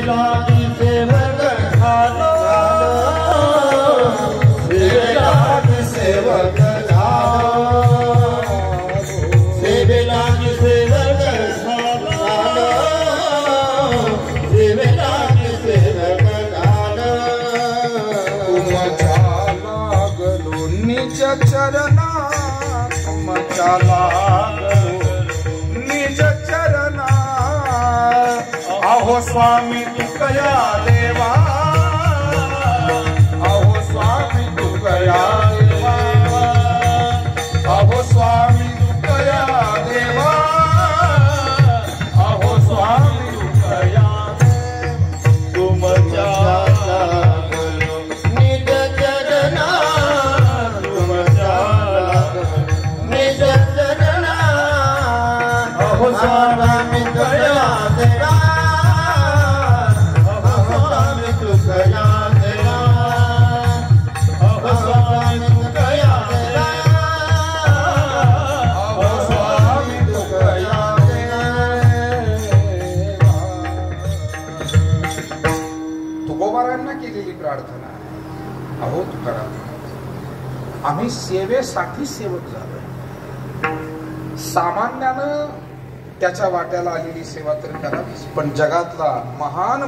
सेवेलागी सेवक झालो, सेवेलागी सेवक झालो, सेवेलागी सेवक झालो, सेवेलागी सेवक झालो। तुमच्या लागलो निज चरणा, तुमच्या लागलो निज चरणा। अहो स्वामी तुकया देवा, अहो स्वामी तुकया देवा, अहो स्वामी तुकया देवा, अहो स्वामी तुकया देवा। तुमच्या लागलो निज चरणा, तुमच्या लागलो निज चरणा। अहो स्वामी तुकया देवा, अहो स्वामी तुकया देवा, अहो स्वामी तुकया देवा, अहो स्वामी तुकया देवा। तुकोबारांना केलेली प्रार्थना आहे। अहो तुकाराम, आम्ही सेवेसाठी सेवक झालोय। सामान्यानं त्याच्या वाट्याला आलेली सेवा तर करावीच, पण जगातला महान